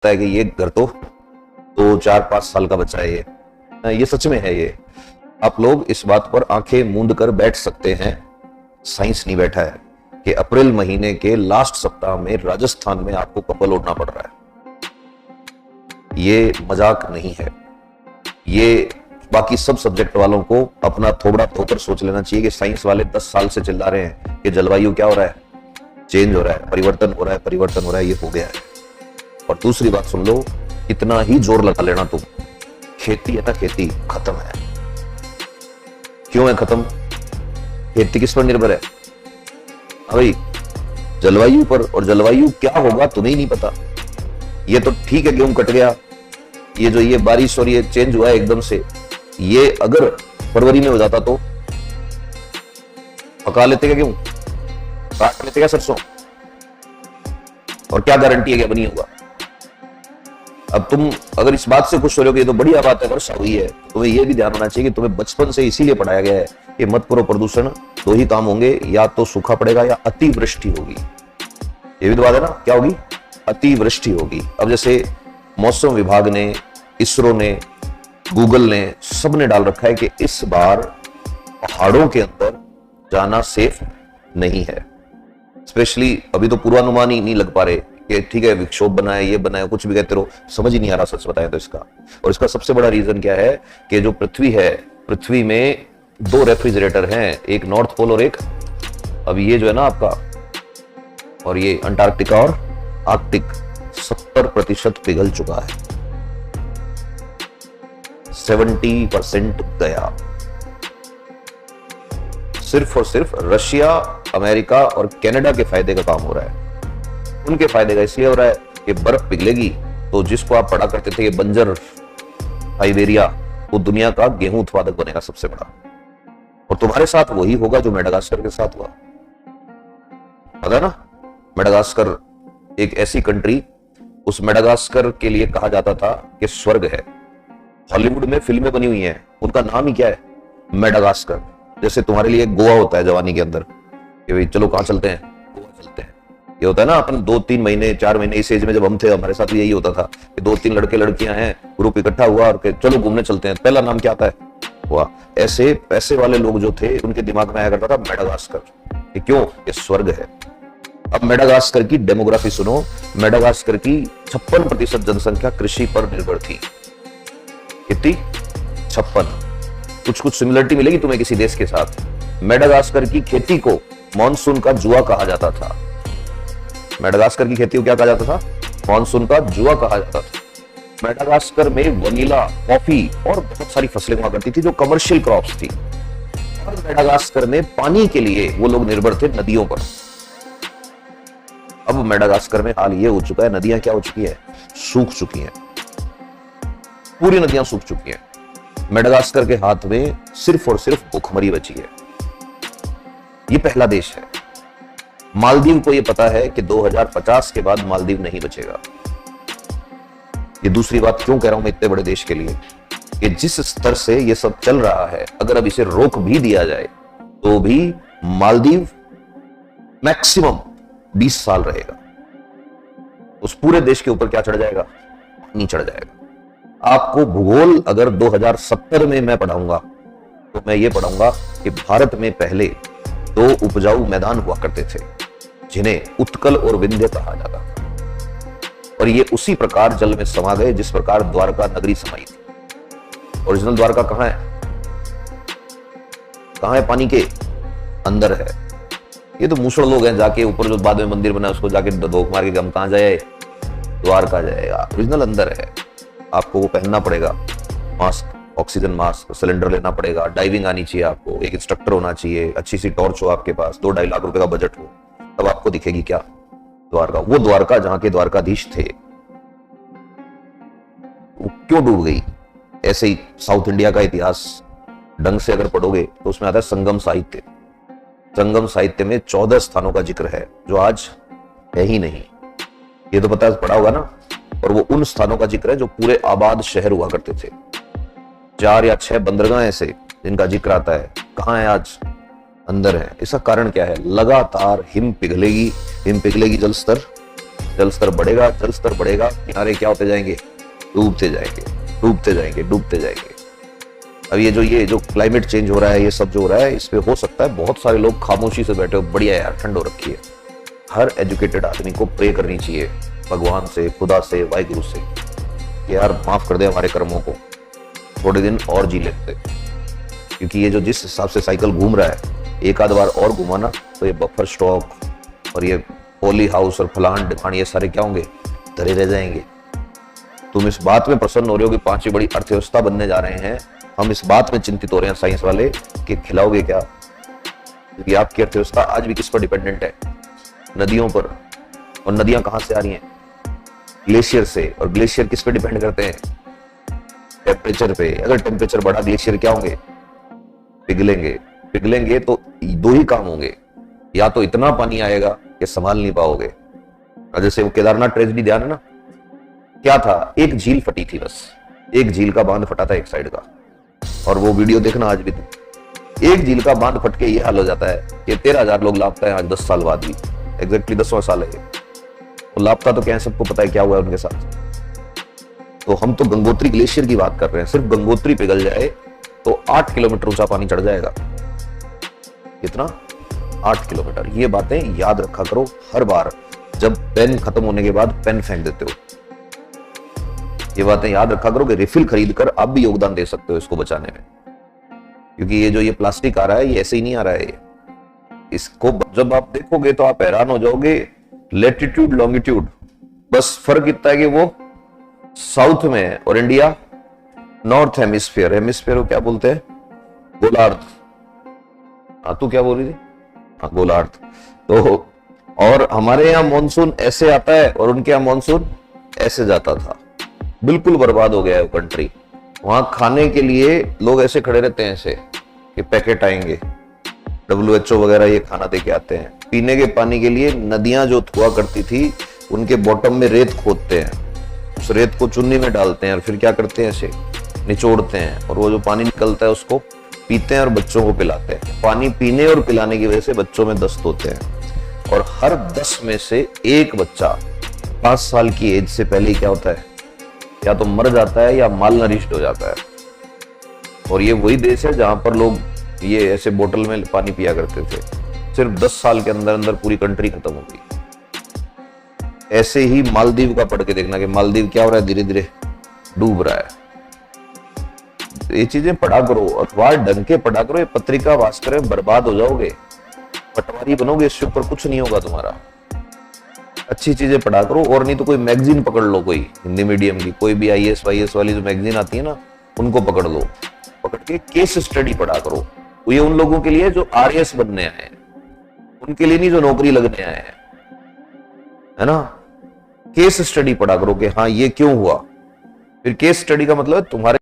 है कि ये घर तो 2 4 5 साल का बच्चा है ये सच में है। ये आप लोग इस बात पर आंखें मूंद कर बैठ सकते हैं, साइंस नहीं बैठा है, कि अप्रैल महीने के लास्ट सप्ताह में राजस्थान में आपको कपल ओढ़ना पड़ रहा है। ये मजाक नहीं है। ये बाकी सब सब्जेक्ट वालों को अपना थोड़ा धोकर सोच लेना चाहिए कि साइंस वाले 10 साल से चिल्ला रहे हैं कि जलवायु क्या हो रहा है, चेंज हो रहा है, परिवर्तन हो रहा है, परिवर्तन हो रहा है, ये हो गया है। और दूसरी बात सुन लो, इतना ही जोर लगा लेना तुम, खेती है ना, खेती खत्म है। क्यों है खत्म? खेती किस पर निर्भर है भाई? जलवायु पर। और जलवायु क्या होगा तुम्हें ही नहीं पता। ये तो ठीक है गेहूं कट गया, ये जो ये बारिश और ये चेंज हुआ है एकदम से, ये अगर फरवरी में हो जाता तो पका लेते क्या गेहूं, काट लेते क्या सरसों, और क्या गारंटी है क्या बनी होगा। अब तुम अगर इस बात से खुश हो रहे हो कि ये तो बढ़िया बात है, वर्षा हुई है, तुम्हें यह भी ध्यान होना चाहिए कि तुम्हें बचपन से इसीलिए पढ़ाया गया है कि मत करो प्रदूषण, दो ही काम होंगे, या तो सूखा पड़ेगा या अतिवृष्टि होगी। ये भी तो बात है ना, क्या होगी? अतिवृष्टि होगी। अब जैसे मौसम विभाग ने, इसरो ने, गूगल ने, सबने डाल रखा है कि इस बार पहाड़ों के अंदर जाना सेफ नहीं है। स्पेशली अभी तो पूर्वानुमान ही नहीं लग पा रहे कि ठीक है विक्षोभ बनाए, ये बनाए, कुछ भी कहते रहो, समझ ही नहीं आ रहा सच बताएं तो इसका। और इसका सबसे बड़ा रीजन क्या है कि जो पृथ्वी है, पृथ्वी में 2 रेफ्रिजरेटर हैं, एक नॉर्थ पोल और एक अब ये जो है ना आपका, और ये अंटार्कटिका और आर्कटिक 70% पिघल चुका है। 70% गया। सिर्फ और सिर्फ रशिया, अमेरिका और कनाडा के फायदे का काम हो रहा है। उनके फायदे का इसलिए हो रहा है कि बर्फ पिघलेगी तो जिसको आप पढ़ा करते थे कि बंजर साइबेरिया, वो दुनिया का गेहूं उत्पादक बनेगा सबसे बड़ा। और तुम्हारे साथ वही होगा जो मेडागास्कर के साथ हुआ, पता है ना? मेडागास्कर एक ऐसी कंट्री, उस मेडागास्कर के लिए कहा जाता था कि स्वर्ग है। हॉलीवुड में फिल्में बनी हुई हैं, उनका नाम ही क्या है? मेडागास्कर। जैसे तुम्हारे लिए गोवा होता है जवानी के अंदर कि भाई चलो कहां चलते हैं, गोवा चलते हैं। ये होता है ना, अपन 2-3 महीने 4 महीने इस एज में जब हम थे, हमारे साथ भी यही होता था कि 2-3 लड़के लड़कियां हैं, ग्रुप इकट्ठा हुआ और चलो घूमने चलते हैं। पहला नाम क्या आता है? गोवा। ऐसे पैसे वाले लोग जो थे उनके दिमाग में आया करता था मेडागास्कर। क्यों? ये स्वर्ग है। अब मेडागास्कर की डेमोग्राफी सुनो। मेडागास्कर की 56% जनसंख्या कृषि पर निर्भर थी। कितनी? 56। कुछ सिमिलरिटी मिलेगी तुम्हें किसी देश के साथ। मेडागास्कर की खेती को मॉनसून का जुआ कहा जाता था। मेडागास्कर की खेती को क्या कहा जाता था? मॉनसून का जुआ कहा जाता था। मेडागास्कर में वनीला, कॉफी और बहुत सारी फसलें हुआ करती थी जो कमर्शियल क्रॉप्स थी। और मेडागास्कर में पानी के लिए वो लोग निर्भर थे नदियों पर। अब मेडागास्कर में हाल ये हो चुका है, नदियां क्या हो चुकी है? सूख चुकी हैं। पूरी नदियां सूख चुकी हैं। मेडागास्कर के हाथ में सिर्फ और सिर्फ भूखमरी बची है। ये पहला देश है। मालदीव को यह पता है कि 2050 के बाद मालदीव नहीं बचेगा। ये दूसरी बात क्यों कह रहा हूं मैं इतने बड़े देश के लिए, कि जिस स्तर से ये सब चल रहा है, अगर अब इसे रोक भी दिया जाए तो भी मालदीव मैक्सिमम 20 साल रहेगा। उस पूरे देश के ऊपर क्या चढ़ जाएगा? नहीं चढ़ जाएगा। आपको भूगोल अगर 2070 में मैं पढ़ाऊंगा तो मैं ये पढ़ाऊंगा कि भारत में पहले 2 उपजाऊ मैदान हुआ करते थे जिन्हें उत्कल और विंध्य कहा जाता था, और ये उसी प्रकार जल में समा गए जिस प्रकार द्वारका नगरी समाई थी। ओरिजिनल द्वारका कहां है? कहां है? पानी के अंदर है। ये तो मूसड़ लोग हैं, जाके ऊपर जो बाद में मंदिर बना उसको जाके धोख मार के हम कहां जाए? द्वारका जाएगा। ओरिजिनल अंदर है। आपको वो पहनना पड़ेगा, मास्क, ऑक्सीजन मास्क, सिलेंडर लेना पड़ेगा, डाइविंग आनी चाहिए आपको, एक इंस्ट्रक्टर होना चाहिए, अच्छी सी टॉर्च हो आपके पास, 2-2.5 लाख रुपए का बजट हो, तब आपको दिखेगी क्या? द्वारका। वो द्वारका जहां के द्वारकाधीश थे, वो क्यों डूब गई? ऐसे ही साउथ इंडिया का इतिहास ढंग से अगर पढ़ोगे तो उसमें आता है संगम साहित्य। संगम साहित्य में 14 स्थानों का जिक्र है जो आज है ही नहीं। ये तो पता पड़ा होगा ना। और वो उन स्थानों का जिक्र है जो पूरे आबाद शहर हुआ करते थे। 4 या 6 बंदरगाह ऐसे जिनका जिक्र आता है, कहां है आज? अंदर है। इसका कारण क्या है? लगातार हिम पिघलेगी जल स्तर जल स्तर बढ़ेगा, जल स्तर बढ़ेगा, किनारे क्या होते जाएंगे, डूबते जाएंगे, डूबते जाएंगे, डूबते जाएंगे। अब ये जो क्लाइमेट चेंज हो रहा है, ये सब जो हो रहा है, इस पे हो सकता है बहुत सारे लोग खामोशी से बैठे हो, बढ़िया यार ठंड हो रखी है। हर एजुकेटेड आदमी को प्रे करनी चाहिए भगवान से, खुदा से, वाहिगुरु से कि यार माफ कर दे हमारे कर्मों को, थोड़े दिन और जी लेते। क्योंकि ये जो जिस हिसाब से साइकिल घूम रहा है, एक आध बार और घुमाना तो ये बफर स्टॉक और ये पॉली हाउस और फलान डिमांड ये सारे क्या होंगे, धरे रह जाएंगे। तुम इस बात में प्रसन्न हो रहे हो कि पांचवी बड़ी अर्थव्यवस्था बनने जा रहे हैं, हम इस बात में चिंतित हो रहे हैं साइंस वाले कि खिलाओगे क्या। क्योंकि आपकी अर्थव्यवस्था आज भी किस पर डिपेंडेंट है, नदियों पर। और नदियां कहां से आ रही हैं, ग्लेशियर से। और ग्लेशियर किस पे डिपेंड करते हैं, टेम्परेचर पे। अगर टेम्परेचर बढ़ा, ग्लेशियर क्या होंगे, पिघलेंगे। पिघलेंगे तो दो ही काम होंगे, या तो इतना पानी आएगा कि संभाल नहीं पाओगे। जैसे वो केदारनाथ ट्रेजेडी ध्यान है ना, क्या था, एक झील फटी थी, बस एक झील का बांध फटा था एक साइड का। और वो वीडियो देखना आज भी, एक झील का बांध फट के ये हाल हो जाता है कि 13,000 लोग लापता है आज 10 साल बाद भी। एग्जैक्टली 10वां साल है ये। तो लापता तो क्या है, सबको पता है क्या हुआ है उनके साथ। तो हम तो गंगोत्री ग्लेशियर की बात कर रहे हैं। सिर्फ गंगोत्री पिघल जाए तो 8 किलोमीटर ऊंचा पानी चढ़ जाएगा। कितना, 8 किलोमीटर। ये बातें याद रखा करो हर बार जब पेन खत्म होने के बाद पेन फेंक देते हो। ये बातें याद रखा करो कि रिफिल खरीद कर आप भी योगदान दे सकते हो इसको बचाने में। क्योंकि ये जो ये प्लास्टिक आ रहा है, ये ऐसे ही नहीं आ रहा है। इसको जब आप देखोगे तो आप हैरान हो जाओगे। लेटिट्यूड लॉन्गिट्यूड, बस फर्क इतना है कि वो साउथ में है और इंडिया नॉर्थ हेमिस्फीयर। हेमिस्फीयर को क्या बोलते हैं, गोलार्ध। तू क्या बोल रही थी, गोलार्ध। तो और हमारे यहाँ मानसून ऐसे आता है और उनके यहाँ मानसून ऐसे जाता था। बिल्कुल बर्बाद हो गया है वो कंट्री। वहां खाने के लिए लोग ऐसे खड़े रहते हैं ऐसे कि पैकेट आएंगे, WHO वगैरह ये खाना दे के आते हैं। पीने के पानी के लिए नदियां जो हुआ करती थी उनके बॉटम में रेत खोदते हैं, उस रेत को चुन्नी में डालते हैं और फिर क्या करते हैं, ऐसे निचोड़ते हैं और वो जो पानी निकलता है उसको पीते हैं और बच्चों को पिलाते हैं। पानी पीने और पिलाने की वजह से बच्चों में दस्त होते हैं और हर 10 में से एक बच्चा 5 साल की एज से पहले क्या होता है, या तो मर जाता है या माल नरिश्ड हो जाता है। और ये वही देश है जहां पर लोग ये ऐसे बोतल में पानी पिया करते थे। सिर्फ 10 साल के अंदर अंदर पूरी कंट्री खत्म हो गई। ऐसे ही मालदीव का पढ़ के देखना कि मालदीव क्या हो रहा है, धीरे धीरे डूब रहा है। ये चीजें पढ़ा करो, अखबार ढंग के पढ़ा करो। ये पत्रिका वास्कर में बर्बाद हो जाओगे, पटवारी बनोगे, इससे ऊपर कुछ नहीं होगा तुम्हारा। अच्छी चीजें पढ़ा करो। और नहीं तो कोई मैगजीन पकड़ लो, कोई हिंदी मीडियम की, कोई भी IAS वाईएएस वाली जो मैगजीन आती है ना, उनको पकड़ लो। पकड़ के केस स्टडी पढ़ा करो। ये उन लोगों के लिए जो RAS बनने आए हैं, उनके लिए नहीं जो नौकरी लगने आए हैं, है ना। केस स्टडी पढ़ा करो कि हाँ ये क्यों हुआ। फिर केस स्टडी का मतलब तुम्हारे